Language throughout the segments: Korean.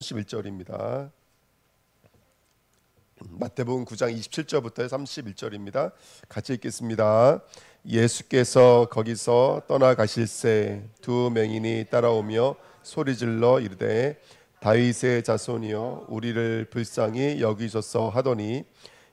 31절입니다. 마태복음 9장 27절부터 31절입니다. 같이 읽겠습니다. 예수께서 거기서 떠나가실새 두 맹인이 따라오며 소리질러 이르되 다윗의 자손이여 우리를 불쌍히 여기소서 하더니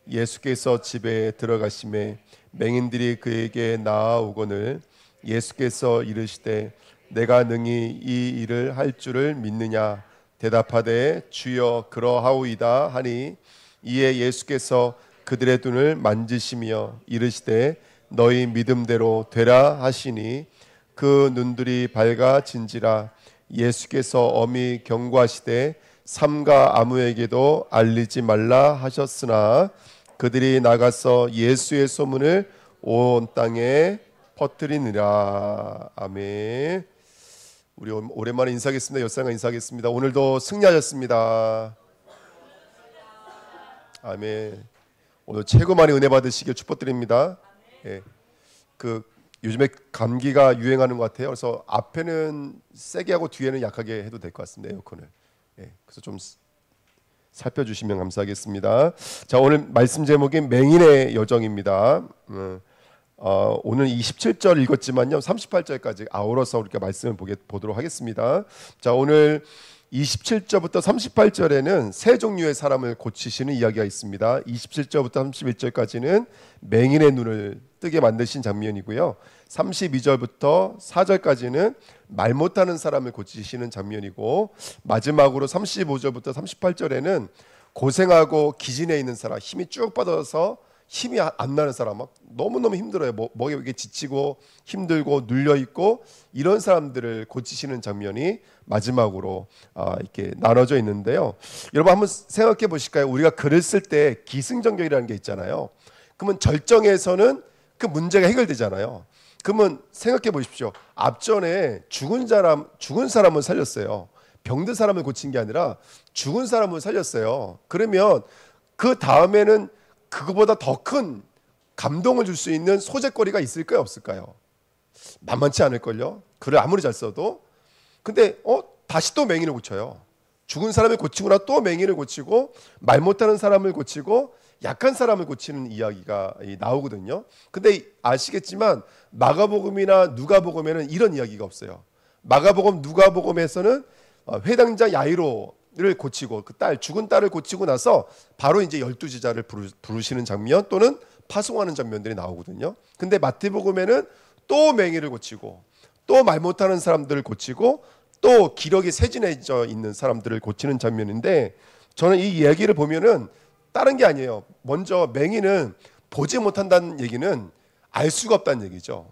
예수께서 집에 들어가심에 맹인들이 그에게 나아오거늘 예수께서 이르시되 내가 능히 이 일을 할 줄을 믿느냐 대답하되 주여 그러하오이다 하니 이에 예수께서 그들의 눈을 만지시며 이르시되 너희 믿음대로 되라 하시니 그 눈들이 밝아진지라. 예수께서 엄히 경고하시되 삼가 아무에게도 알리지 말라 하셨으나 그들이 나가서 예수의 소문을 온 땅에 퍼뜨리니라. 아멘. 우리 오랜만에 인사하겠습니다. 옆사람과 인사하겠습니다. 오늘도 승리하셨습니다. 아멘. 오늘 최고 많이 은혜 받으시길 축복드립니다. 예. 요즘에 감기가 유행하는 것 같아요. 그래서 앞에는 세게 하고 뒤에는 약하게 해도 될 것 같습니다. 에어컨을. 예. 그래서 좀 살펴주시면 감사하겠습니다. 자, 오늘 말씀 제목이 맹인의 여정입니다. 오늘 27절 읽었지만요 38절까지 아울러서 우리가 말씀을 보도록 하겠습니다. 자, 오늘 27절부터 38절에는 세 종류의 사람을 고치시는 이야기가 있습니다. 27절부터 31절까지는 맹인의 눈을 뜨게 만드신 장면이고요, 32절부터 4절까지는 말 못하는 사람을 고치시는 장면이고, 마지막으로 35절부터 38절에는 고생하고 기진해 있는 사람, 힘이 쭉 빠져서 힘이 안 나는 사람, 막 너무너무 힘들어요. 목에 이렇게 지치고 힘들고 눌려있고 이런 사람들을 고치시는 장면이 마지막으로 이렇게 나눠져 있는데요. 여러분 한번 생각해 보실까요? 우리가 글을 쓸 때 기승전결이라는 게 있잖아요. 그러면 절정에서는 그 문제가 해결되잖아요. 그러면 생각해 보십시오. 앞전에 죽은 사람을 살렸어요. 병든 사람을 고친 게 아니라 죽은 사람을 살렸어요. 그러면 그 다음에는 그거보다 더 큰 감동을 줄 수 있는 소재거리가 있을까요, 없을까요? 만만치 않을걸요. 글을 아무리 잘 써도. 근데 다시 또 맹인을 고쳐요. 죽은 사람을 고치고 나 또 맹인을 고치고 말 못하는 사람을 고치고 약한 사람을 고치는 이야기가 나오거든요. 근데 아시겠지만 마가복음이나 누가복음에는 이런 이야기가 없어요. 마가복음, 누가복음에서는 회당자 야이로를 고치고 그 죽은 딸을 고치고 나서 바로 이제 12제자를 부르시는 장면 또는 파송하는 장면들이 나오거든요. 근데 마태복음에는 또 맹인을 고치고 또 말 못하는 사람들을 고치고 또 기력이 세진해져 있는 사람들을 고치는 장면인데, 저는 이 이야기를 보면은 다른 게 아니에요. 먼저 맹인은 보지 못한다는 얘기는 알 수가 없다는 얘기죠.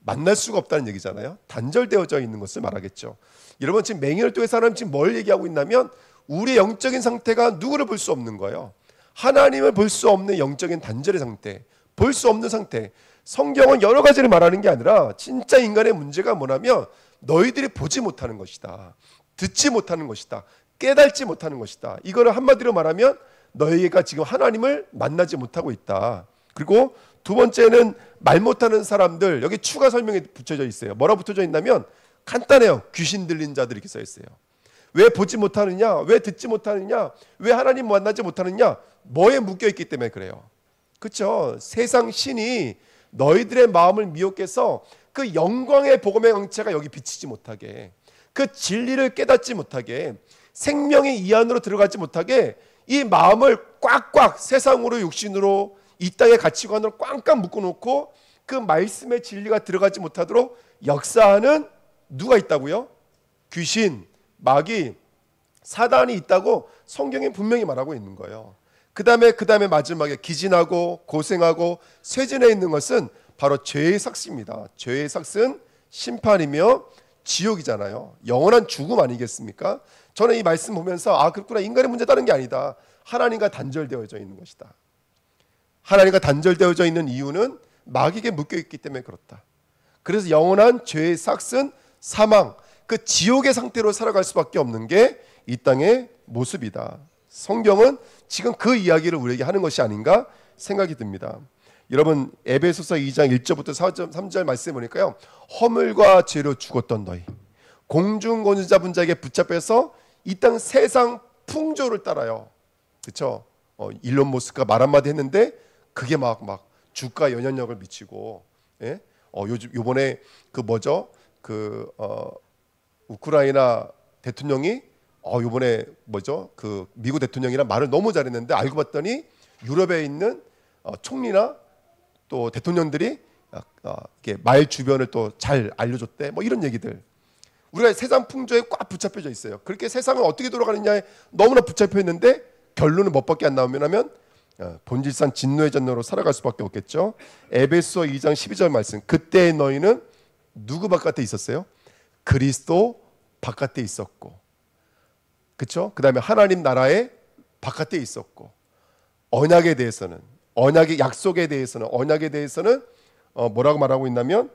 만날 수가 없다는 얘기잖아요. 단절되어져 있는 것을 말하겠죠. 여러분 지금 맹인을 통해서 하나님 지금 뭘 얘기하고 있냐면 우리의 영적인 상태가 누구를 볼 수 없는 거예요. 하나님을 볼 수 없는 영적인 단절의 상태, 볼 수 없는 상태. 성경은 여러 가지를 말하는 게 아니라 진짜 인간의 문제가 뭐냐면 너희들이 보지 못하는 것이다, 듣지 못하는 것이다, 깨닫지 못하는 것이다. 이거를 한마디로 말하면 너희가 지금 하나님을 만나지 못하고 있다. 그리고 두 번째는 말 못하는 사람들, 여기 추가 설명이 붙여져 있어요. 뭐라 붙여져 있냐면 간단해요. 귀신 들린 자들 이렇게 써 있어요. 왜 보지 못하느냐, 왜 듣지 못하느냐, 왜 하나님 만나지 못하느냐, 뭐에 묶여있기 때문에 그래요. 그렇죠? 세상 신이 너희들의 마음을 미혹해서 그 영광의 복음의 광채가 여기 비치지 못하게, 그 진리를 깨닫지 못하게, 생명의 이 안으로 들어가지 못하게 이 마음을 꽉꽉 세상으로 육신으로 이 땅의 가치관으로 꽉꽉 묶어놓고 그 말씀의 진리가 들어가지 못하도록 역사하는 누가 있다고요? 귀신, 마귀, 사단이 있다고 성경에 분명히 말하고 있는 거예요. 그 다음에 마지막에 기진하고 고생하고 쇠진해 있는 것은 바로 죄의 삭스입니다. 죄의 삭스는 심판이며 지옥이잖아요. 영원한 죽음 아니겠습니까? 저는 이 말씀 보면서 그렇구나, 인간의 문제 다른 게 아니다. 하나님과 단절되어져 있는 것이다. 하나님과 단절되어져 있는 이유는 마귀에게 묶여있기 때문에 그렇다. 그래서 영원한 죄의 삭스는 사망, 그 지옥의 상태로 살아갈 수밖에 없는 게 이 땅의 모습이다. 성경은 지금 그 이야기를 우리에게 하는 것이 아닌가 생각이 듭니다. 여러분 에베소서 2장 1절부터 3절 말씀해 보니까요, 허물과 죄로 죽었던 너희, 공중권세 잡은 자에게 붙잡혀서 이 땅 세상 풍조를 따라요. 그렇죠? 일론 머스크가 말 한마디 했는데 그게 막 주가 영향력을 미치고, 예? 요번에 그 뭐죠? 우크라이나 대통령이 요번에 뭐죠? 그 미국 대통령이랑 말을 너무 잘했는데 알고 봤더니 유럽에 있는 총리나 또 대통령들이 이렇게 말 주변을 또 잘 알려줬대. 뭐 이런 얘기들. 우리가 세상 풍조에 꽉 붙잡혀져 있어요. 그렇게 세상은 어떻게 돌아가느냐에 너무나 붙잡혀 있는데 결론은 뭐밖에 안 나오면 본질상 진노의 전노로 살아갈 수밖에 없겠죠. 에베소 2장 12절 말씀. 그때 너희는 누구 바깥에 있었어요? 그리스도 바깥에 있었고, 그렇죠? 그 다음에 하나님 나라의 바깥에 있었고, 언약에 대해서는, 언약의 약속에 대해서는, 언약에 대해서는 뭐라고 말하고 있냐면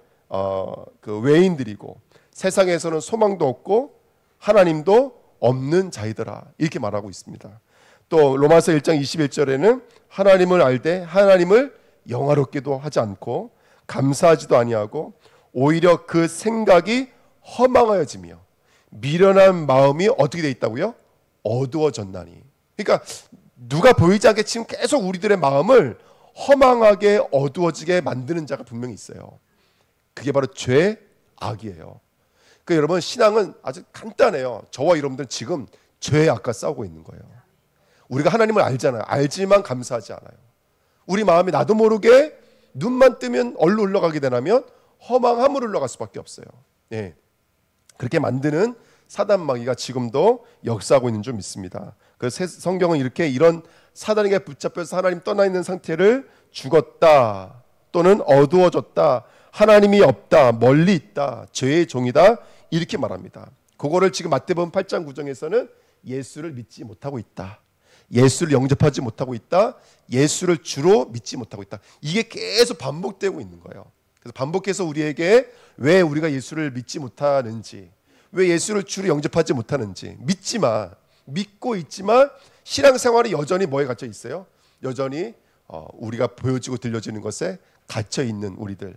그 외인들이고 세상에서는 소망도 없고 하나님도 없는 자이더라, 이렇게 말하고 있습니다. 또 로마서 1장 21절에는 하나님을 알되 하나님을 영화롭게도 하지 않고 감사하지도 아니하고 오히려 그 생각이 허망하여지며 미련한 마음이 어떻게 돼 있다고요? 어두워졌나니. 그러니까 누가 보이지 않게 지금 계속 우리들의 마음을 허망하게 어두워지게 만드는 자가 분명히 있어요. 그게 바로 죄, 악이에요. 그러니까 여러분, 신앙은 아주 간단해요. 저와 여러분들은 지금 죄의 악과 싸우고 있는 거예요. 우리가 하나님을 알잖아요. 알지만 감사하지 않아요. 우리 마음이 나도 모르게 눈만 뜨면 얼로 흘러가게 되면 허망함으로 흘러갈 수밖에 없어요. 예. 그렇게 만드는 사단 마귀가 지금도 역사하고 있는 줄 믿습니다. 그래서 성경은 이렇게 이런 사단에게 붙잡혀서 하나님 떠나 있는 상태를 죽었다 또는 어두워졌다, 하나님이 없다, 멀리 있다, 죄의 종이다, 이렇게 말합니다. 그거를 지금 마태복음 8장 9절에서는 예수를 믿지 못하고 있다, 예수를 영접하지 못하고 있다, 예수를 주로 믿지 못하고 있다, 이게 계속 반복되고 있는 거예요. 그래서 반복해서 우리에게 왜 우리가 예수를 믿지 못하는지, 왜 예수를 주로 영접하지 못하는지, 믿고 있지만 신앙생활이 여전히 뭐에 갇혀 있어요? 여전히 우리가 보여지고 들려지는 것에 갇혀 있는 우리들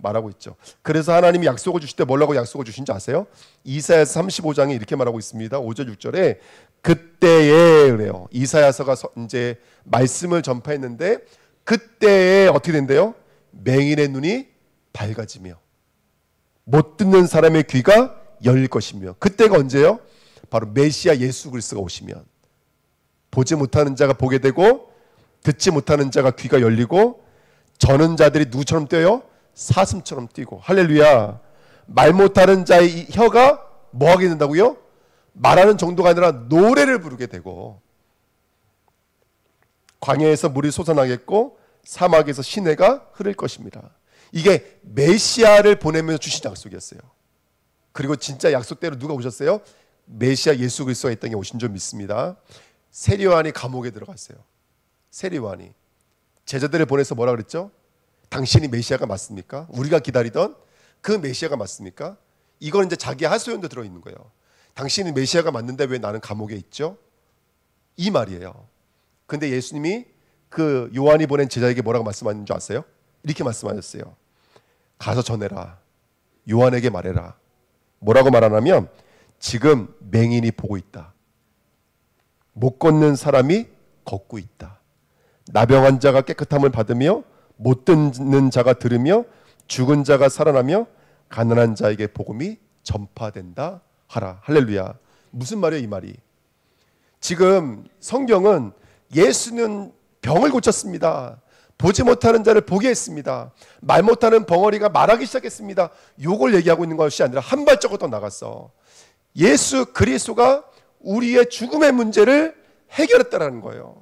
말하고 있죠. 그래서 하나님이 약속을 주실 때 뭐라고 약속을 주신지 아세요? 이사야서 35장에 이렇게 말하고 있습니다. 5절 6절에 그때에 그래요. 이사야서가 이제 말씀을 전파했는데 그때에 어떻게 된대요? 맹인의 눈이 밝아지며 못 듣는 사람의 귀가 열릴 것이며. 그때가 언제요? 바로 메시아 예수 그리스도가 오시면 보지 못하는 자가 보게 되고 듣지 못하는 자가 귀가 열리고 저는 자들이 누구처럼 뛰어요? 사슴처럼 뛰고. 할렐루야. 말 못하는 자의 혀가 뭐 하게 된다고요? 말하는 정도가 아니라 노래를 부르게 되고 광야에서 물이 솟아나겠고 사막에서 시내가 흐를 것입니다. 이게 메시아를 보내면서 주신 약속이었어요. 그리고 진짜 약속대로 누가 오셨어요? 메시아 예수 그리스도가 이 땅에 오신 줄 믿습니다. 세리요한이 감옥에 들어갔어요. 세리요한이 제자들을 보내서 뭐라 그랬죠? 당신이 메시아가 맞습니까? 우리가 기다리던 그 메시아가 맞습니까? 이건 이제 자기 하소연도 들어있는 거예요. 당신이 메시아가 맞는데 왜 나는 감옥에 있죠? 이 말이에요. 근데 예수님이 그 요한이 보낸 제자에게 뭐라고 말씀하는 줄 아세요? 이렇게 말씀하셨어요. 가서 전해라. 요한에게 말해라. 뭐라고 말하냐면 지금 맹인이 보고 있다. 못 걷는 사람이 걷고 있다. 나병한 자가 깨끗함을 받으며 못 듣는 자가 들으며 죽은 자가 살아나며 가난한 자에게 복음이 전파된다 하라. 할렐루야. 무슨 말이에요 이 말이? 지금 성경은 예수는 병을 고쳤습니다. 보지 못하는 자를 보게 했습니다. 말 못하는 벙어리가 말하기 시작했습니다. 요걸 얘기하고 있는 것이 아니라 한 발자국 더 나갔어. 예수 그리스도가 우리의 죽음의 문제를 해결했다라는 거예요.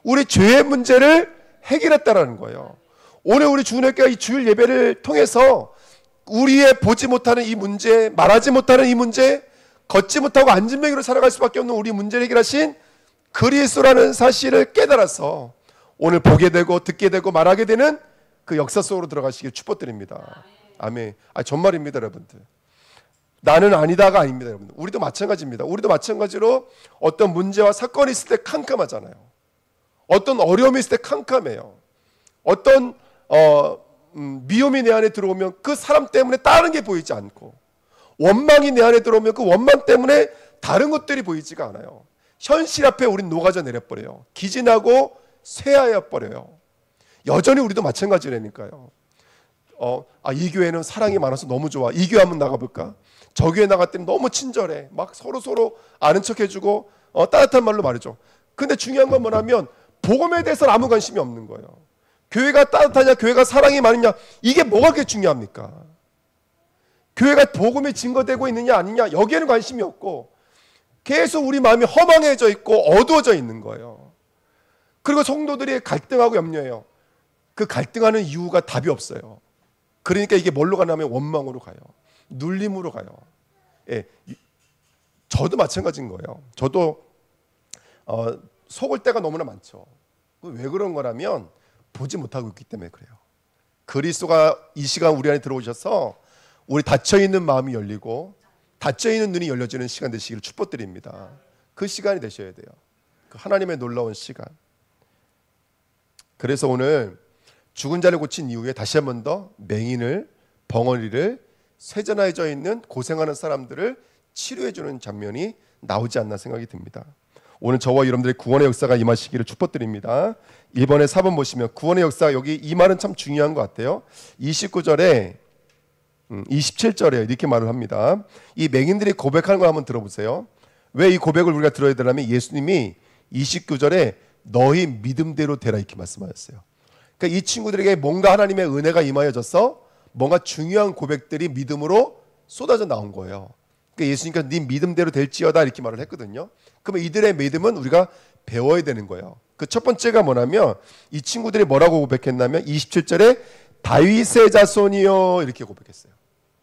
우리 죄의 문제를 해결했다라는 거예요. 오늘 우리 주일교회 이 주일 예배를 통해서 우리의 보지 못하는 이 문제, 말하지 못하는 이 문제, 걷지 못하고 안진뱅이로 살아갈 수밖에 없는 우리 문제를 해결하신 그리스도라는 사실을 깨달아서 오늘 보게 되고 듣게 되고 말하게 되는 그 역사 속으로 들어가시길 축복드립니다. 아멘. 정말입니다 여러분들. 나는 아니다가 아닙니다 여러분들. 우리도 마찬가지입니다. 우리도 마찬가지로 어떤 문제와 사건이 있을 때 캄캄하잖아요. 어떤 어려움이 있을 때 캄캄해요. 어떤 미움이 내 안에 들어오면 그 사람 때문에 다른 게 보이지 않고 원망이 내 안에 들어오면 그 원망 때문에 다른 것들이 보이지가 않아요. 현실 앞에 우린 녹아져 내려버려요. 기진하고 쇠하여 버려요. 여전히 우리도 마찬가지라니까요. 이 교회는 사랑이 많아서 너무 좋아. 이 교회 한번 나가볼까? 저 교회 나갔더니 너무 친절해. 막 서로 아는 척 해주고 따뜻한 말로 말해줘. 근데 중요한 건 뭐냐면 복음에 대해서는 아무 관심이 없는 거예요. 교회가 따뜻하냐, 교회가 사랑이 많으냐, 이게 뭐가 그렇게 중요합니까? 교회가 복음에 증거되고 있느냐 아니냐, 여기에는 관심이 없고 계속 우리 마음이 허망해져 있고 어두워져 있는 거예요. 그리고 성도들이 갈등하고 염려해요. 그 갈등하는 이유가 답이 없어요. 그러니까 이게 뭘로 가냐면 원망으로 가요. 눌림으로 가요. 예, 저도 마찬가지인 거예요. 저도 속을 때가 너무나 많죠. 왜 그런 거라면 보지 못하고 있기 때문에 그래요. 그리스도가 이 시간 우리 안에 들어오셔서 우리 닫혀있는 마음이 열리고 닫혀있는 눈이 열려지는 시간 되시기를 축복드립니다. 그 시간이 되셔야 돼요. 그 하나님의 놀라운 시간. 그래서 오늘 죽은 자를 고친 이후에 다시 한 번 더 맹인을, 벙어리를, 쇠전화해져 있는 고생하는 사람들을 치료해주는 장면이 나오지 않나 생각이 듭니다. 오늘 저와 여러분들의 구원의 역사가 임하시기를 축복드립니다. 1번에 4번 보시면 구원의 역사, 여기 이 말은 참 중요한 것 같아요. 29절에 27절에 이렇게 말을 합니다. 이 맹인들이 고백하는 걸 한번 들어보세요. 왜 이 고백을 우리가 들어야 되냐면 예수님이 29절에 너희 믿음대로 되라 이렇게 말씀하셨어요. 그러니까 이 친구들에게 뭔가 하나님의 은혜가 임하여져서 뭔가 중요한 고백들이 믿음으로 쏟아져 나온 거예요. 그러니까 예수님께서 네 믿음대로 될지어다 이렇게 말을 했거든요. 그러면 이들의 믿음은 우리가 배워야 되는 거예요. 그 첫 번째가 뭐냐면 이 친구들이 뭐라고 고백했냐면 27절에 다윗의 자손이요 이렇게 고백했어요.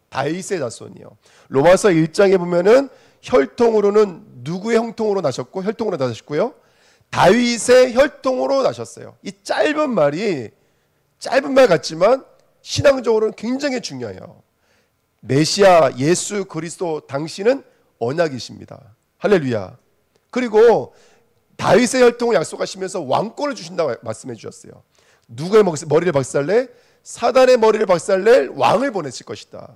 다윗의 자손이요. 로마서 1장에 보면은 혈통으로는 누구의 형통으로 나셨고 혈통으로 나셨고요. 다윗의 혈통으로 나셨어요. 이 짧은 말 같지만 신앙적으로는 굉장히 중요해요. 메시아 예수 그리스도 당신은 언약이십니다. 할렐루야. 그리고 다윗의 혈통을 약속하시면서 왕권을 주신다고 말씀해 주셨어요. 누구의 머리를 박살내? 사단의 머리를 박살낼 왕을 보내실 것이다.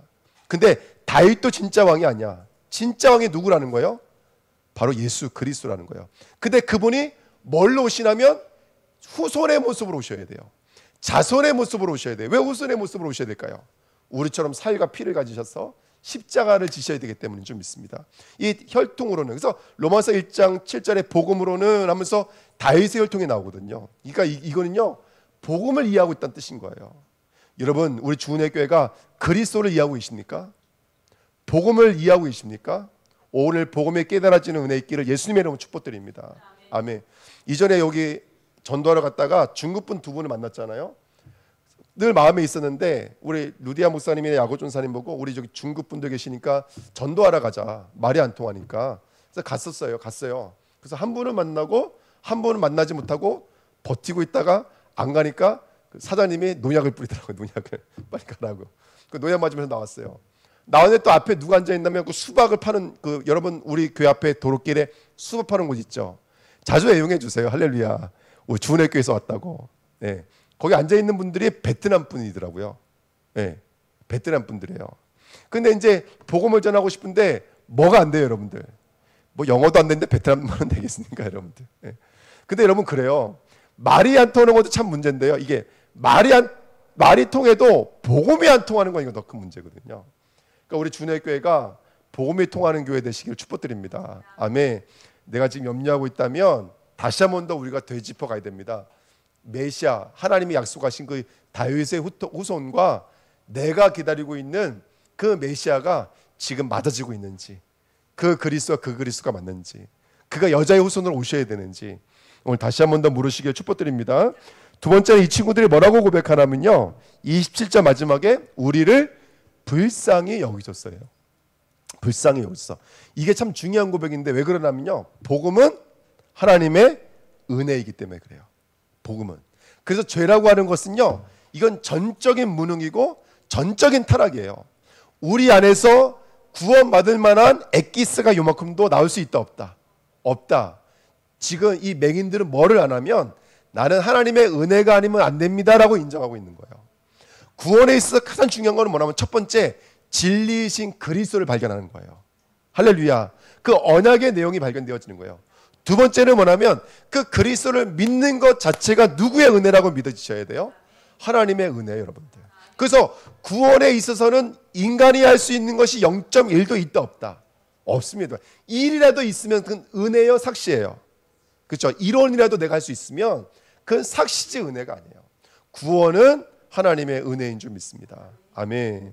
근데 다윗도 진짜 왕이 아니야. 진짜 왕이 누구라는 거예요? 바로 예수 그리스도라는 거예요. 근데 그분이 뭘로 오시냐면 후손의 모습으로 오셔야 돼요. 자손의 모습으로 오셔야 돼요. 왜 후손의 모습으로 오셔야 될까요? 우리처럼 살과 피를 가지셔서 십자가를 지셔야 되기 때문인 줄 믿습니다. 이 혈통으로는, 그래서 로마서 1장 7절에 복음으로는 하면서 다윗의 혈통이 나오거든요. 그러니까 이거는요 복음을 이해하고 있다는 뜻인 거예요. 여러분, 우리 주은혜 교회가 그리스도를 이해하고 계십니까? 복음을 이해하고 계십니까? 오늘 복음에 깨달아지는 은혜 있기를 예수님의 이름으로 축복드립니다. 아멘. 이전에 여기 전도하러 갔다가 중국분 두 분을 만났잖아요. 늘 마음에 있었는데 우리 루디아 목사님이나 야고 전사님 보고 우리 저기 중국 분들 계시니까 전도하러 가자. 말이 안 통하니까. 그래서 갔어요. 그래서 한 분을 만나고 한 분을 만나지 못하고 버티고 있다가 안 가니까 사장님이 농약을 뿌리더라고요. 농약을 빨리 가라고. 그 농약 맞으면서 나왔어요. 나왔는데 또 앞에 누가 앉아 있냐면 그 수박을 파는 그 여러분 우리 교회 앞에 도로길에 수박 파는 곳 있죠. 자주 애용해 주세요. 할렐루야. 우리 주은혜 교회에서 왔다고. 네. 거기 앉아 있는 분들이 베트남 분이더라고요. 네. 베트남 분들이에요. 근데 이제 복음을 전하고 싶은데 뭐가 안 돼요, 여러분들. 뭐 영어도 안 되는데 베트남말은 되겠습니까, 여러분들. 네. 근데 여러분 그래요. 말이 안 통하는 것도 참 문제인데요. 이게 말이 통해도 복음이 안 통하는 건 이거 더 큰 문제거든요. 그러니까 우리 주은혜 교회가 복음이 통하는 교회 되시기를 축복드립니다. 아멘. 내가 지금 염려하고 있다면 다시 한 번 더 우리가 되짚어 가야 됩니다. 메시아, 하나님이 약속하신 그 다윗의 후손과 내가 기다리고 있는 그 메시아가 지금 맞아지고 있는지, 그 그리스도가 맞는지, 그가 여자의 후손으로 오셔야 되는지 오늘 다시 한 번 더 물으시길 축복드립니다. 두 번째는 이 친구들이 뭐라고 고백하냐면요, 27절 마지막에 우리를 불쌍히 여기셨어요. 불쌍히 여기셨어. 이게 참 중요한 고백인데 왜 그러냐면요, 복음은 하나님의 은혜이기 때문에 그래요. 복음은. 그래서 죄라고 하는 것은요, 이건 전적인 무능이고 전적인 타락이에요. 우리 안에서 구원받을 만한 엑기스가 요만큼도 나올 수 있다 없다? 없다. 지금 이 맹인들은 뭐를 안 하면 나는 하나님의 은혜가 아니면 안 됩니다라고 인정하고 있는 거예요. 구원에 있어서 가장 중요한 건 뭐냐면 첫 번째 진리이신 그리스도를 발견하는 거예요. 할렐루야. 그 언약의 내용이 발견되어지는 거예요. 두 번째는 뭐냐면 그 그리스도를 믿는 것 자체가 누구의 은혜라고 믿어지셔야 돼요? 하나님의 은혜예요, 여러분들. 그래서 구원에 있어서는 인간이 할 수 있는 것이 0.1도 있다 없다? 없습니다. 1이라도 있으면 그건 은혜요, 삭시예요. 그렇죠? 1원이라도 내가 할 수 있으면 그건 삭시지 은혜가 아니에요. 구원은 하나님의 은혜인 줄 믿습니다. 아멘.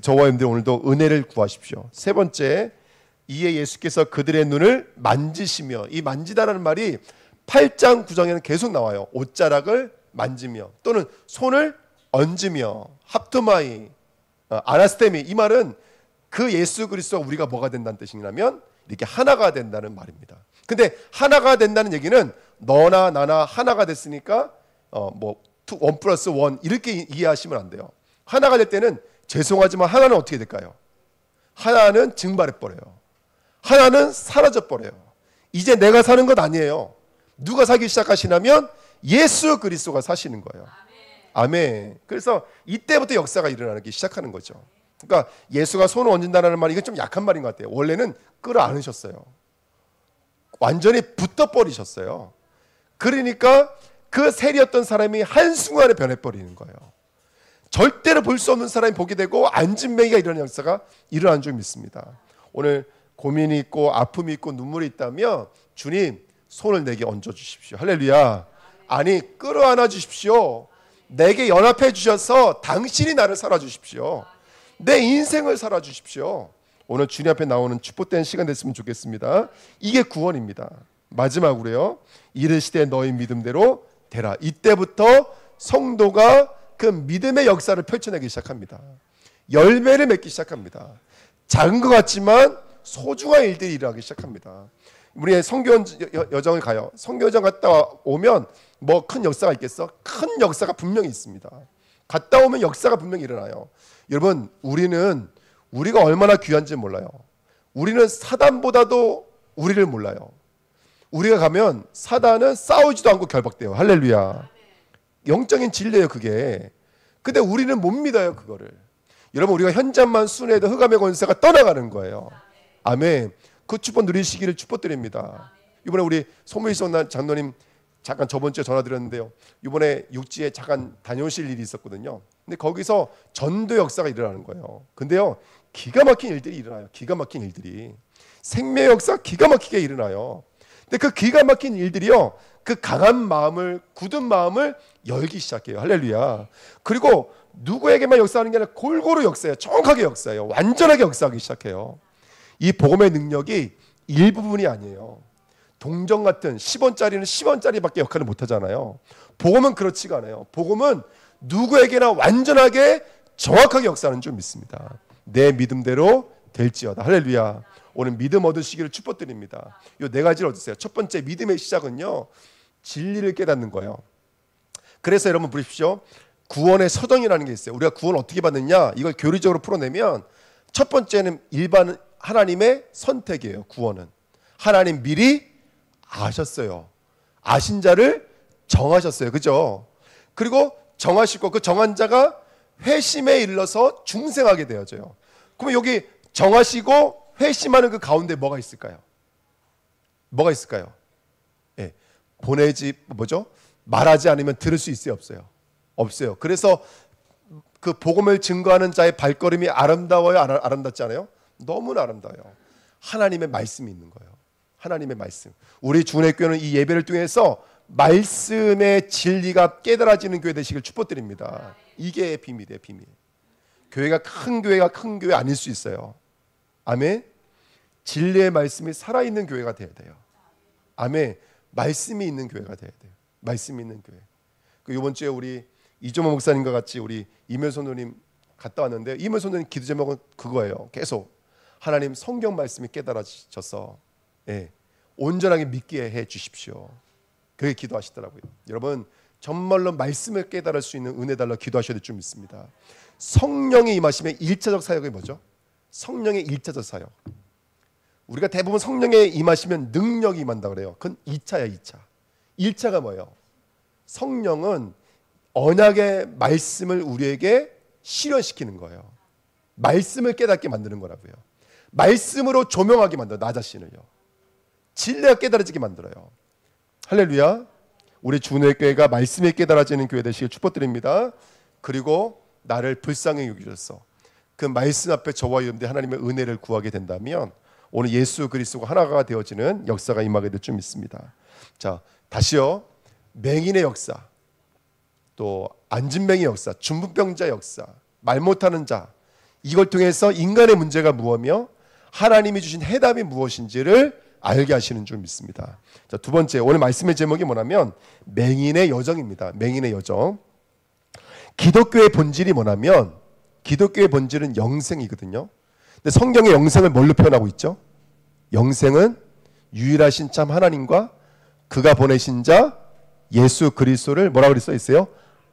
저와 여러분들 오늘도 은혜를 구하십시오. 세 번째, 이에 예수께서 그들의 눈을 만지시며, 이 만지다라는 말이 8장 9장에는 계속 나와요. 옷자락을 만지며 또는 손을 얹으며, 합토마이, 아나스테미. 이 말은 그 예수 그리스도가 우리가 뭐가 된다는 뜻이냐면 이렇게 하나가 된다는 말입니다. 근데 하나가 된다는 얘기는 너나 나나 하나가 됐으니까 1+1 이렇게 이해하시면 안 돼요. 하나가 될 때는 죄송하지만 하나는 어떻게 될까요? 하나는 증발해버려요. 하나는 사라져버려요. 이제 내가 사는 것 아니에요. 누가 사기 시작하시냐면 예수 그리스도가 사시는 거예요. 아멘. 그래서 이때부터 역사가 일어나기 시작하는 거죠. 그러니까 예수가 손을 얹는다는 말이 이건 좀 약한 말인 것 같아요. 원래는 끌어안으셨어요. 완전히 붙어버리셨어요. 그러니까 그 세리였던 사람이 한순간에 변해버리는 거예요. 절대로 볼 수 없는 사람이 보게 되고 안진뱅이가 일어나는 역사가 일어난 줄 믿습니다. 오늘 고민이 있고 아픔이 있고 눈물이 있다면 주님 손을 내게 얹어주십시오. 할렐루야. 아니 끌어안아 주십시오. 내게 연합해 주셔서 당신이 나를 살아주십시오. 내 인생을 살아주십시오. 오늘 주님 앞에 나오는 축복된 시간 됐으면 좋겠습니다. 이게 구원입니다. 마지막으로요, 이르시되 너희 믿음대로 되라. 이때부터 성도가 그 믿음의 역사를 펼쳐내기 시작합니다. 열매를 맺기 시작합니다. 작은 것 같지만 소중한 일들이 일어나기 시작합니다. 우리 성교 여정을 가요. 성교 여정 갔다 오면 뭐 큰 역사가 있겠어? 큰 역사가 분명히 있습니다. 갔다 오면 역사가 분명히 일어나요. 여러분, 우리가 얼마나 귀한지 몰라요. 우리는 사단보다도 우리를 몰라요. 우리가 가면 사단은 싸우지도 않고 결박돼요. 할렐루야. 영적인 진리예요, 그게. 근데 우리는 못 믿어요, 그거를. 여러분, 우리가 현장만 순회해도 흑암의 권세가 떠나가는 거예요. 아멘. 그 축복 누리시기를 축복드립니다. 이번에 우리 소무이선 장로님 잠깐 저번 주에 전화 드렸는데요. 이번에 육지에 잠깐 다녀오실 일이 있었거든요. 근데 거기서 전도 역사가 일어나는 거예요. 근데요, 기가 막힌 일들이 일어나요. 기가 막힌 일들이. 생명의 역사 기가 막히게 일어나요. 근데 그 기가 막힌 일들이요, 그 강한 마음을, 굳은 마음을 열기 시작해요. 할렐루야. 그리고 누구에게만 역사하는 게 아니라 골고루 역사해요. 정확하게 역사해요. 완전하게 역사하기 시작해요. 이 복음의 능력이 일부분이 아니에요. 동전 같은 10원짜리는 10원짜리밖에 역할을 못하잖아요. 복음은 그렇지가 않아요. 복음은 누구에게나 완전하게 정확하게 역사하는 줄 믿습니다. 내 믿음대로 될지어다. 할렐루야. 오늘 믿음 얻으시기를 축복드립니다. 이 네 가지를 얻으세요. 첫 번째, 믿음의 시작은요, 진리를 깨닫는 거예요. 그래서 여러분 보십시오. 구원의 서정이라는 게 있어요. 우리가 구원 어떻게 받느냐, 이걸 교리적으로 풀어내면 첫 번째는 일반 하나님의 선택이에요. 구원은 하나님 미리 아셨어요. 아신 자를 정하셨어요. 그죠? 그리고 정하시고 그 정한 자가 회심에 이르러서 중생하게 되어져요. 그러면 여기 정하시고 회심하는 그 가운데 뭐가 있을까요? 뭐가 있을까요? 예, 보내지 말하지 않으면 들을 수 있어요, 없어요? 없어요. 그래서 그 복음을 증거하는 자의 발걸음이 아름다워요, 아름답지 않아요? 너무나 아름다워요. 하나님의 말씀이 있는 거예요. 하나님의 말씀. 우리 주은혜교회는 이 예배를 통해서 말씀의 진리가 깨달아지는 교회 되시길 축복드립니다. 이게 비밀이에요, 비밀. 교회가 큰 교회 아닐 수 있어요. 아멘. 진리의 말씀이 살아있는 교회가 돼야 돼요. 아멘. 말씀이 있는 교회가 돼야 돼요. 말씀이 있는 교회. 이번 주에 우리 이종호 목사님과 같이 우리 이면 선도님 갔다 왔는데, 이면 선도님 기도 제목은 그거예요. 계속 하나님 성경 말씀이 깨달아져서 온전하게 믿게 해 주십시오. 그렇게 기도하시더라고요. 여러분, 정말로 말씀을 깨달을 수 있는 은혜 달라 기도하셔야 될 줄 믿습니다. 성령이 임하시면 1차적 사역이 뭐죠? 성령의 1차적 사역. 우리가 대부분 성령에 임하시면 능력이 임한다 그래요. 그건 2차야, 2차. 1차가 뭐예요? 성령은 언약의 말씀을 우리에게 실현시키는 거예요. 말씀을 깨닫게 만드는 거라고요. 말씀으로 조명하게 만들어요. 나 자신을요. 진리가 깨달아지게 만들어요. 할렐루야. 우리 주내교회가 말씀이 깨달아지는 교회 되시길 축복드립니다. 그리고 나를 불쌍히 여기셔서 그 말씀 앞에 저와 여러분들 하나님의 은혜를 구하게 된다면 오늘 예수 그리스도가 하나가 되어지는 역사가 임하게 될 줄 믿습니다. 자, 다시요. 맹인의 역사, 또 안진뱅이 역사, 중풍병자 역사, 말 못하는 자, 이걸 통해서 인간의 문제가 무엇이며 하나님이 주신 해답이 무엇인지를 알게 하시는 줄 믿습니다. 자, 두 번째, 오늘 말씀의 제목이 뭐냐면 맹인의 여정입니다. 맹인의 여정. 기독교의 본질이 뭐냐면 기독교의 본질은 영생이거든요. 근데 성경의 영생을 뭘로 표현하고 있죠? 영생은 유일하신 참 하나님과 그가 보내신 자 예수 그리스도를 뭐라고 써 있어요?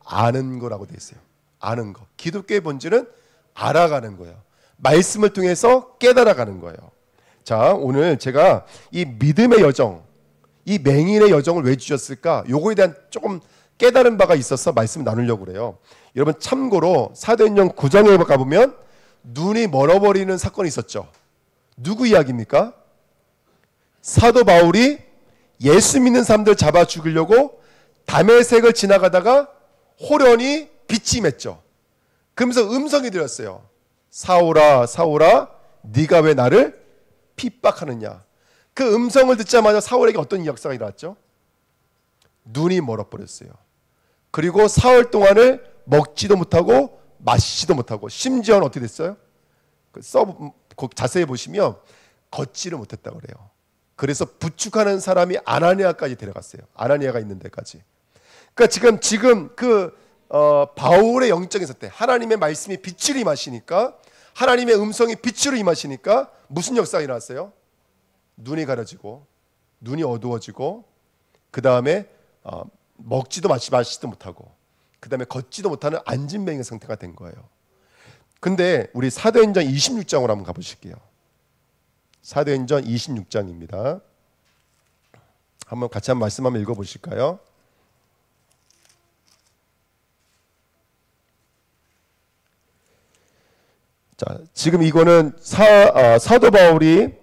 아는 거라고 돼 있어요. 아는 거. 기독교의 본질은 알아가는 거예요. 말씀을 통해서 깨달아가는 거예요. 자, 오늘 제가 이 믿음의 여정, 이 맹인의 여정을 왜 주셨을까? 요거에 대한 조금 깨달은 바가 있어서 말씀을 나누려고 그래요. 여러분 참고로 사도행전 9장에 가보면 눈이 멀어버리는 사건이 있었죠. 누구 이야기입니까? 사도 바울이 예수 믿는 사람들 잡아 죽이려고 다메섹을 지나가다가 호련히 빛이 맺죠. 그러면서 음성이 들렸어요. 사울아 사울아 네가 왜 나를 핍박하느냐. 그 음성을 듣자마자 사울에게 어떤 역사가 일어났죠? 눈이 멀어버렸어요. 그리고 사흘 동안을 먹지도 못하고 마시지도 못하고 심지어는 어떻게 됐어요? 자세히 보시면 걷지를 못했다고 그래요. 그래서 부축하는 사람이 아나니아까지 데려갔어요. 아나니아가 있는 데까지. 그러니까 지금 바울의 영적인 상태, 하나님의 말씀이 빛으로 임하시니까, 하나님의 음성이 빛으로 임하시니까 무슨 역사가 일어났어요? 눈이 가려지고 눈이 어두워지고 그 다음에 먹지도 마시지도 못하고 그 다음에 걷지도 못하는 안진뱅이 상태가 된 거예요. 근데 우리 사도행전 26장으로 한번 가보실게요. 사도행전 26장입니다. 한번 같이 한 말씀 한번 읽어보실까요? 자, 지금 이거는 사도 바울이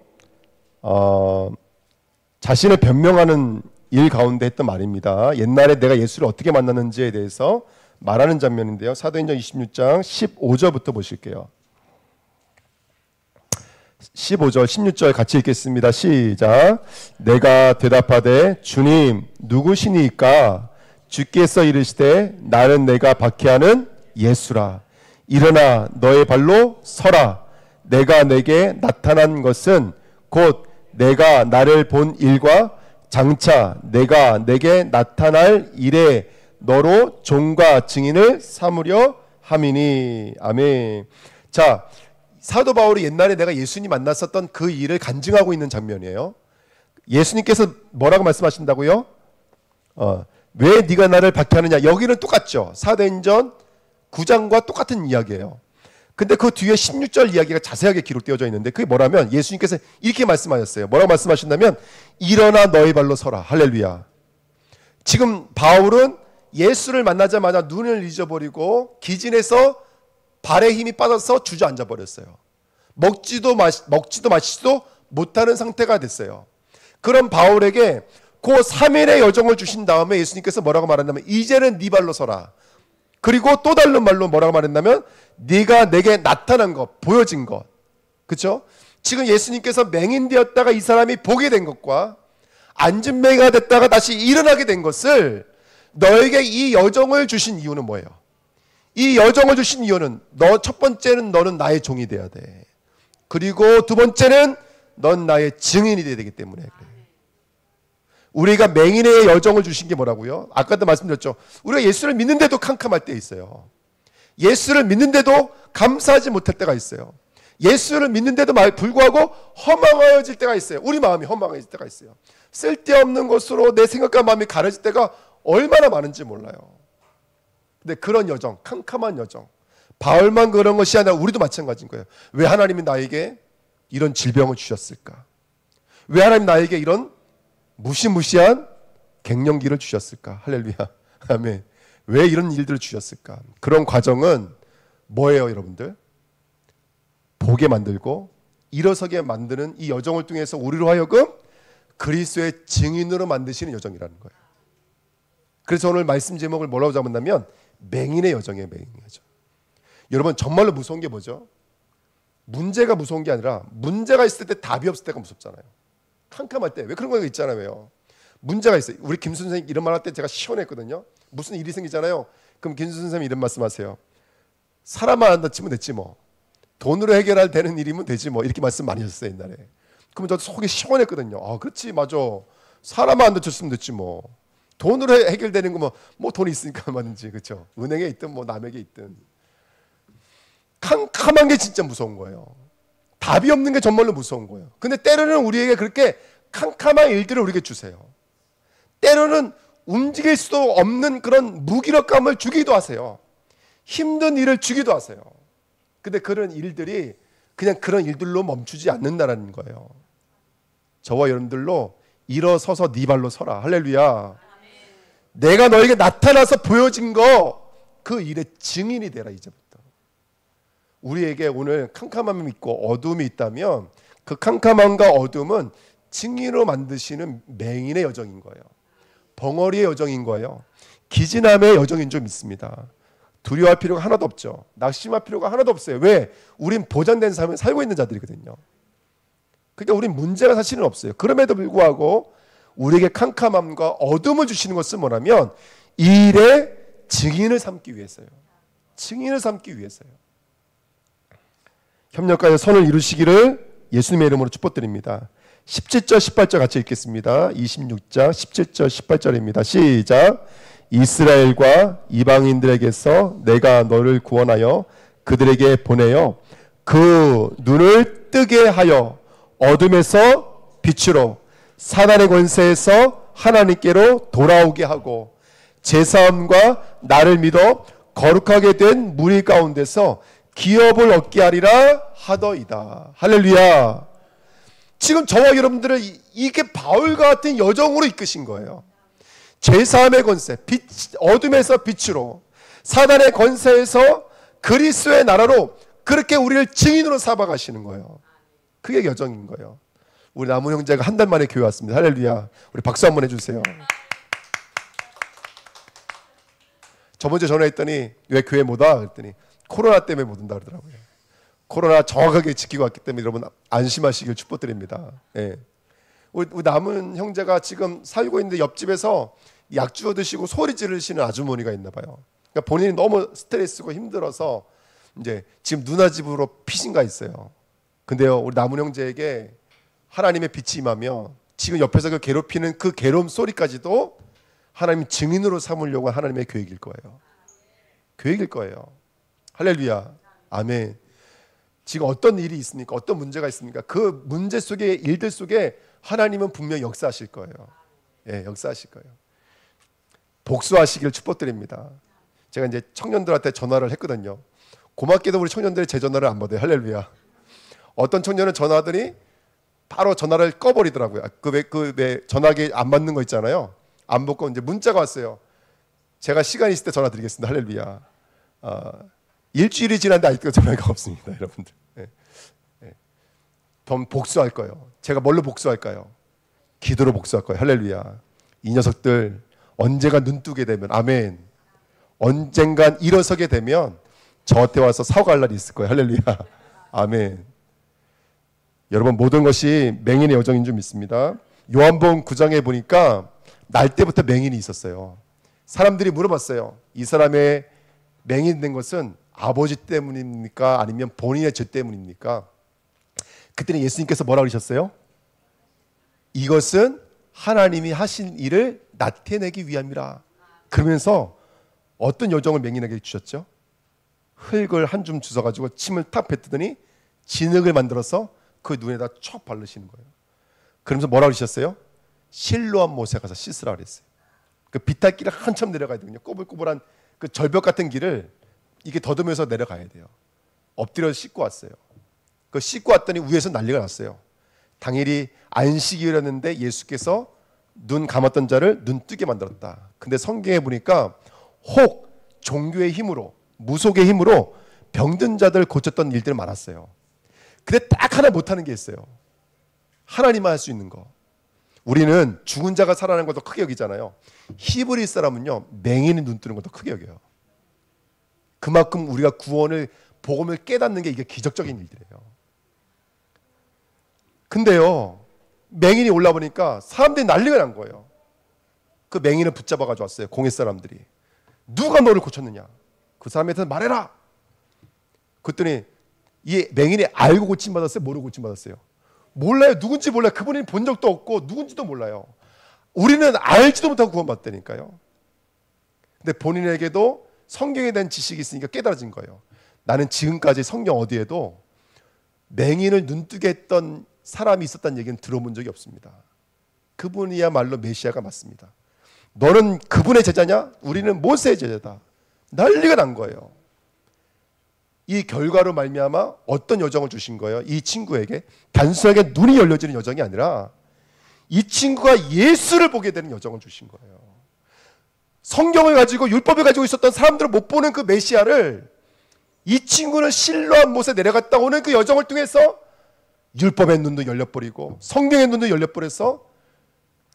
자신을 변명하는 일 가운데 했던 말입니다. 옛날에 내가 예수를 어떻게 만났는지에 대해서 말하는 장면인데요. 사도행전 26장 15절부터 보실게요. 15절, 16절 같이 읽겠습니다. 시작. 내가 대답하되 주님 누구시니까? 주께서 이르시되 나는 내가 박해하는 예수라. 일어나 너의 발로 서라. 내가 내게 나타난 것은 곧 내가 나를 본 일과 장차 내가 내게 나타날 일에 너로 종과 증인을 삼으려 함이니. 아멘. 자, 사도 바울이 옛날에 내가 예수님 만났었던 그 일을 간증하고 있는 장면이에요. 예수님께서 뭐라고 말씀하신다고요? 왜 네가 나를 박해하느냐. 여기는 똑같죠. 사도행전 9장과 똑같은 이야기예요. 근데 그 뒤에 16절 이야기가 자세하게 기록되어져 있는데 그게 뭐라면 예수님께서 이렇게 말씀하셨어요. 뭐라고 말씀하셨냐면 일어나 너의 발로 서라. 할렐루야. 지금 바울은 예수를 만나자마자 눈을 잊어버리고 기진해서 발에 힘이 빠져서 주저앉아 버렸어요. 먹지도 마시지도 못하는 상태가 됐어요. 그런 바울에게 그 3일의 여정을 주신 다음에 예수님께서 뭐라고 말했냐면 이제는 네 발로 서라. 그리고 또 다른 말로 뭐라고 말했냐면 네가 내게 나타난 것, 보여진 것. 그렇죠? 지금 예수님께서 맹인 되었다가 이 사람이 보게 된 것과 안진뱅이가 됐다가 다시 일어나게 된 것을 너에게 이 여정을 주신 이유는 뭐예요? 이 여정을 주신 이유는 첫 번째는 너는 나의 종이 돼야 돼. 그리고 두 번째는 넌 나의 증인이 돼야 되기 때문에 그래. 우리가 맹인의 여정을 주신 게 뭐라고요? 아까도 말씀드렸죠. 우리가 예수를 믿는데도 캄캄할 때 있어요. 예수를 믿는데도 감사하지 못할 때가 있어요. 예수를 믿는데도 불구하고 허망해질 때가 있어요. 우리 마음이 허망해질 때가 있어요. 쓸데없는 것으로 내 생각과 마음이 가려질 때가 얼마나 많은지 몰라요. 근데 그런 여정, 캄캄한 여정, 바울만 그런 것이 아니라 우리도 마찬가지인 거예요. 왜 하나님이 나에게 이런 질병을 주셨을까? 왜 하나님 나에게 이런 무시무시한 갱년기를 주셨을까? 할렐루야. 아멘. 왜 이런 일들을 주셨을까? 그런 과정은 뭐예요, 여러분들? 보게 만들고 일어서게 만드는 이 여정을 통해서 우리로 하여금 그리스도의 증인으로 만드시는 여정이라는 거예요. 그래서 오늘 말씀 제목을 뭐라고 잡았냐면 맹인의 여정이에요. 맹인의 여정. 여러분 정말로 무서운 게 뭐죠? 문제가 무서운 게 아니라 문제가 있을 때 답이 없을 때가 무섭잖아요. 캄캄할 때 왜 그런 거 있잖아요. 왜요? 문제가 있어요. 우리 김순 선생님 이런 말 할 때 제가 시원했거든요. 무슨 일이 생기잖아요. 그럼 김순 선생님 이런 말씀하세요. 사람만 안 다치면 됐지 뭐. 돈으로 해결할 되는 일이면 되지 뭐. 이렇게 말씀 많이 하셨어요 옛날에. 그러면 저도 속이 시원했거든요. 아 그렇지 맞아. 사람만 안 다쳤으면 됐지 뭐. 돈으로 해결되는 거 뭐 돈이 있으니까 얼마든지 그렇죠. 은행에 있든 뭐 남에게 있든. 캄캄한 게 진짜 무서운 거예요. 답이 없는 게 정말로 무서운 거예요. 근데 때로는 우리에게 그렇게 캄캄한 일들을 우리에게 주세요. 때로는 움직일 수도 없는 그런 무기력감을 주기도 하세요. 힘든 일을 주기도 하세요. 근데 그런 일들이 그냥 그런 일들로 멈추지 않는다는 거예요. 저와 여러분들로 일어서서 네 발로 서라. 할렐루야. 내가 너에게 나타나서 보여진 거 그 일의 증인이 되라. 이제부터 우리에게 오늘 캄캄함이 있고 어둠이 있다면 그 캄캄함과 어둠은 증인으로 만드시는 맹인의 여정인 거예요. 벙어리의 여정인 거예요. 기진함의 여정인 좀 있습니다. 두려워할 필요가 하나도 없죠. 낙심할 필요가 하나도 없어요. 왜? 우린 보장된 삶을 살고 있는 자들이거든요. 그러니까 우린 문제가 사실은 없어요. 그럼에도 불구하고 우리에게 캄캄함과 어둠을 주시는 것은 뭐냐면 이 일의 증인을 삼기 위해서요. 증인을 삼기 위해서요. 협력하여 선을 이루시기를 예수님의 이름으로 축복드립니다. 17절 18절 같이 읽겠습니다. 26장 17절 18절입니다. 시작. 이스라엘과 이방인들에게서 내가 너를 구원하여 그들에게 보내어 그 눈을 뜨게 하여 어둠에서 빛으로 사단의 권세에서 하나님께로 돌아오게 하고 제사함과 나를 믿어 거룩하게 된 무리 가운데서 기업을 얻게 하리라 하더이다. 할렐루야. 지금 저와 여러분들을 이게 바울과 같은 여정으로 이끄신 거예요. 죄사함의 권세, 어둠에서 빛으로 사단의 권세에서 그리스도의 나라로 그렇게 우리를 증인으로 삼아가시는 거예요. 그게 여정인 거예요. 우리 남은 형제가 한 달 만에 교회 왔습니다. 할렐루야. 우리 박수 한번 해주세요. 저번 주에 전화했더니 왜 교회 못 와? 그랬더니 코로나 때문에 못 온다 그러더라고요. 코로나 정확하게 지키고 왔기 때문에 여러분 안심하시길 축복드립니다. 예. 우리 남은 형제가 지금 살고 있는데 옆집에서 약 주워 드시고 소리 지르시는 아주머니가 있나 봐요. 그러니까 본인이 너무 스트레스고 힘들어서 이제 지금 누나 집으로 피신가 있어요. 근데요, 우리 남은 형제에게 하나님의 빛이 임하며 지금 옆에서 그 괴롭히는 그 괴로움 소리까지도 하나님 증인으로 삼으려고 하나님의 계획일 거예요. 계획일 거예요. 할렐루야. 아멘. 지금 어떤 일이 있습니까? 어떤 문제가 있습니까? 그 문제 속에 일들 속에 하나님은 분명히 역사하실 거예요. 예, 역사하실 거예요. 복수하시길 축복드립니다. 제가 이제 청년들한테 전화를 했거든요. 고맙게도 우리 청년들이 제 전화를 안 받아요. 할렐루야. 어떤 청년은 전화하더니 바로 전화를 꺼버리더라고요. 왜 전화기 안 받는 거 있잖아요. 안 받고 이제 문자가 왔어요. 제가 시간 있을 때 전화 드리겠습니다. 할렐루야. 일주일이 지났는데 아직도 전화가 없습니다. 여러분들. 예. 예. 전 복수할 거예요. 제가 뭘로 복수할까요? 기도로 복수할 거예요. 할렐루야. 이 녀석들 언제가 눈뜨게 되면 아멘. 언젠간 일어서게 되면 저한테 와서 사과할 날이 있을 거예요. 할렐루야. 아멘. 여러분 모든 것이 맹인의 여정인 줄 믿습니다. 요한복음 9장에 보니까 날 때부터 맹인이 있었어요. 사람들이 물어봤어요. 이 사람의 맹인 된 것은 아버지 때문입니까? 아니면 본인의 죄 때문입니까? 그때는 예수님께서 뭐라고 그러셨어요? 이것은 하나님이 하신 일을 나타내기 위함이라. 그러면서 어떤 여정을 맹인에게 주셨죠? 흙을 한 줌 주워가지고 침을 탁 뱉더니 진흙을 만들어서 그 눈에다 촉 바르시는 거예요. 그러면서 뭐라고 그러셨어요? 실로암 못에 가서 씻으라 그랬어요. 그 비탈길을 한참 내려가야 되거든요. 꼬불꼬불한 그 절벽 같은 길을 이게 더듬면서 내려가야 돼요. 엎드려서 씻고 왔어요. 그 씻고 왔더니 위에서 난리가 났어요. 당일이 안식일이었는데 예수께서 눈 감았던 자를 눈 뜨게 만들었다. 근데 성경에 보니까 혹 종교의 힘으로 무속의 힘으로 병든 자들 고쳤던 일들이 많았어요. 근데 딱 하나 못하는 게 있어요. 하나님만 할 수 있는 거. 우리는 죽은 자가 살아나는 것도 크게 여기잖아요. 히브리 사람은요, 맹인이 눈 뜨는 것도 크게 여겨요. 그만큼 우리가 구원을, 복음을 깨닫는 게 이게 기적적인 일들이에요. 근데요, 맹인이 올라보니까 사람들이 난리가 난 거예요. 그 맹인을 붙잡아 가지고 왔어요. 공회 사람들이. 누가 너를 고쳤느냐? 그 사람한테 말해라. 그랬더니 이 맹인이 알고 고침받았어요? 모르고 고침받았어요? 몰라요. 누군지 몰라요. 그분이 본 적도 없고 누군지도 몰라요. 우리는 알지도 못하고 구원받다니까요. 근데 본인에게도 성경에 대한 지식이 있으니까 깨달아진 거예요. 나는 지금까지 성경 어디에도 맹인을 눈뜨게 했던 사람이 있었다는 얘기는 들어본 적이 없습니다. 그분이야말로 메시아가 맞습니다. 너는 그분의 제자냐? 우리는 모세의 제자다. 난리가 난 거예요. 이 결과로 말미암아 어떤 여정을 주신 거예요? 이 친구에게 단순하게 눈이 열려지는 여정이 아니라 이 친구가 예수를 보게 되는 여정을 주신 거예요. 성경을 가지고 율법을 가지고 있었던 사람들은 못 보는 그 메시아를 이 친구는 실로암 못에 내려갔다 오는 그 여정을 통해서 율법의 눈도 열려버리고 성경의 눈도 열려버려서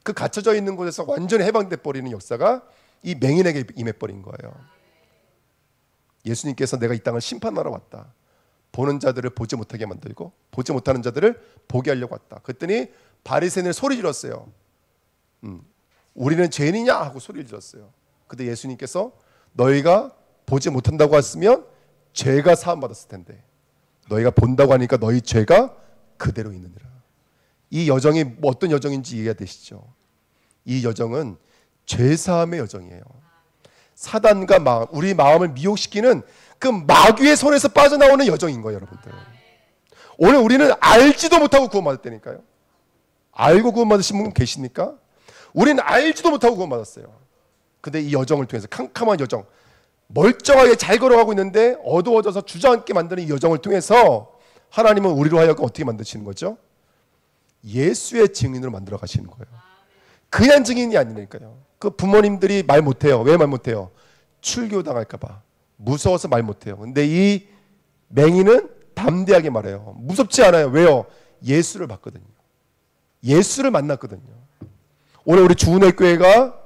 그 갇혀져 있는 곳에서 완전히 해방돼 버리는 역사가 이 맹인에게 임해버린 거예요. 예수님께서 내가 이 땅을 심판하러 왔다. 보는 자들을 보지 못하게 만들고 보지 못하는 자들을 보게 하려고 왔다. 그랬더니 바리새인을 소리 질렀어요. 우리는 죄인이냐 하고 소리를 질렀어요. 근데 예수님께서 너희가 보지 못한다고 했으면 죄가 사함받았을 텐데 너희가 본다고 하니까 너희 죄가 그대로 있느니라. 이 여정이 뭐 어떤 여정인지 이해가 되시죠? 이 여정은 죄사함의 여정이에요. 사단과 마음, 우리 마음을 미혹시키는 그 마귀의 손에서 빠져나오는 여정인 거예요, 여러분들. 오늘 우리는 알지도 못하고 구원받았다니까요. 알고 구원받으신 분 계십니까? 우리는 알지도 못하고 구원받았어요. 근데 이 여정을 통해서 캄캄한 여정, 멀쩡하게 잘 걸어가고 있는데 어두워져서 주저앉게 만드는 이 여정을 통해서 하나님은 우리로 하여금 어떻게 만드시는 거죠? 예수의 증인으로 만들어 가시는 거예요. 그냥 증인이 아니니까요. 그 부모님들이 말 못해요. 왜 말 못해요? 출교당할까 봐 무서워서 말 못해요. 근데 이 맹인은 담대하게 말해요. 무섭지 않아요. 왜요? 예수를 봤거든요. 예수를 만났거든요. 오늘 우리 주은혜 교회가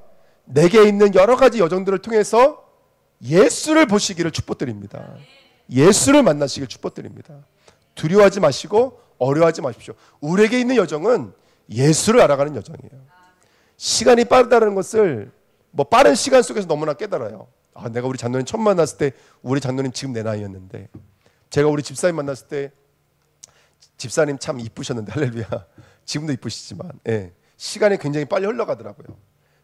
내게 있는 여러 가지 여정들을 통해서 예수를 보시기를 축복드립니다. 예수를 만나시길 축복드립니다. 두려워하지 마시고 어려워하지 마십시오. 우리에게 있는 여정은 예수를 알아가는 여정이에요. 시간이 빠르다는 것을 뭐 빠른 시간 속에서 너무나 깨달아요. 아, 내가 우리 장로님 처음 만났을 때 우리 장로님 지금 내 나이였는데, 제가 우리 집사님 만났을 때 집사님 참 이쁘셨는데, 할렐루야. 지금도 이쁘시지만, 예, 시간이 굉장히 빨리 흘러가더라고요.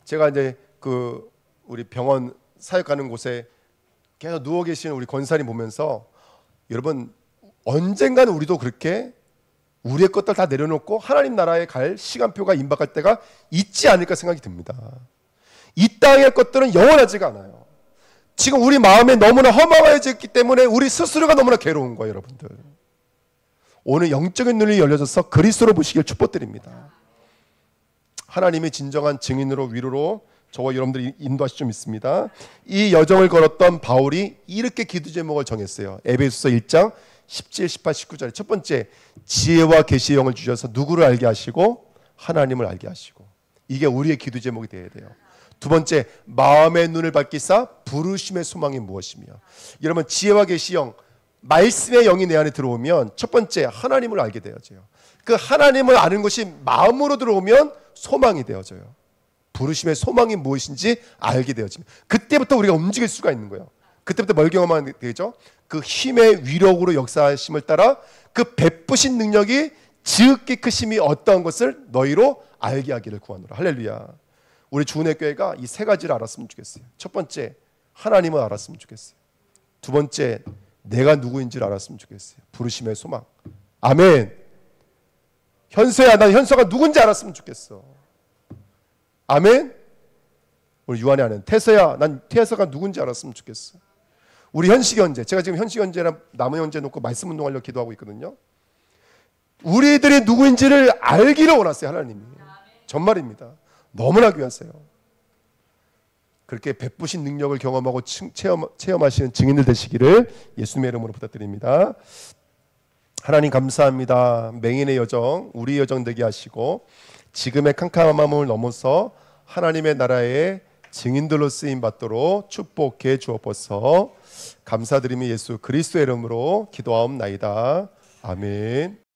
제가 이제 그 우리 병원 사역 가는 곳에 계속 누워 계시는 우리 권사님 보면서, 여러분 언젠가는 우리도 그렇게 우리의 것들 다 내려놓고 하나님 나라에 갈 시간표가 임박할 때가 있지 않을까 생각이 듭니다. 이 땅의 것들은 영원하지가 않아요. 지금 우리 마음에 너무나 허망해졌기 때문에 우리 스스로가 너무나 괴로운 거예요, 여러분들. 오늘 영적인 눈이 열려져서 그리스도로 보시길 축복드립니다. 하나님의 진정한 증인으로 위로로 저와 여러분들이 인도하실 좀 있습니다. 이 여정을 걸었던 바울이 이렇게 기도 제목을 정했어요. 에베소서 1장 17, 18, 19절에 첫 번째, 지혜와 계시의 영을 주셔서 누구를 알게 하시고 하나님을 알게 하시고. 이게 우리의 기도 제목이 되어야 돼요. 두 번째, 마음의 눈을 밝히사 부르심의 소망이 무엇이며. 여러분, 지혜와 계시의 영, 말씀의 영이 내 안에 들어오면 첫 번째 하나님을 알게 되어져요. 그 하나님을 아는 것이 마음으로 들어오면 소망이 되어져요. 부르심의 소망이 무엇인지 알게 되어집니다. 그때부터 우리가 움직일 수가 있는 거예요. 그때부터 뭘 경험하게 되죠? 그 힘의 위력으로 역사하심을 따라 그 베푸신 능력이 지극히 크심이 어떠한 것을 너희로 알게 하기를 구하노라. 할렐루야. 우리 주은혜 교회가 이 세 가지를 알았으면 좋겠어요. 첫 번째, 하나님을 알았으면 좋겠어요. 두 번째, 내가 누구인지를 알았으면 좋겠어요. 부르심의 소망. 아멘. 현서야, 난 현서가 누군지 알았으면 좋겠어. 아멘. 우리 유한이 아는 태서야, 난 태서가 누군지 알았으면 좋겠어. 우리 현식이 형제, 제가 지금 현식이 형제랑 남은 형제 놓고 말씀 운동하려고 기도하고 있거든요. 우리들이 누구인지를 알기를 원하세요, 하나님이. 정말입니다. 너무나 귀하세요. 그렇게 베푸신 능력을 경험하고 체험하시는 증인들 되시기를 예수님의 이름으로 부탁드립니다. 하나님 감사합니다. 맹인의 여정, 우리 여정 되게 하시고 지금의 캄캄함을 넘어서 하나님의 나라의 증인들로 쓰임 받도록 축복해 주옵소서. 감사드리며 예수 그리스도의 이름으로 기도하옵나이다. 아멘.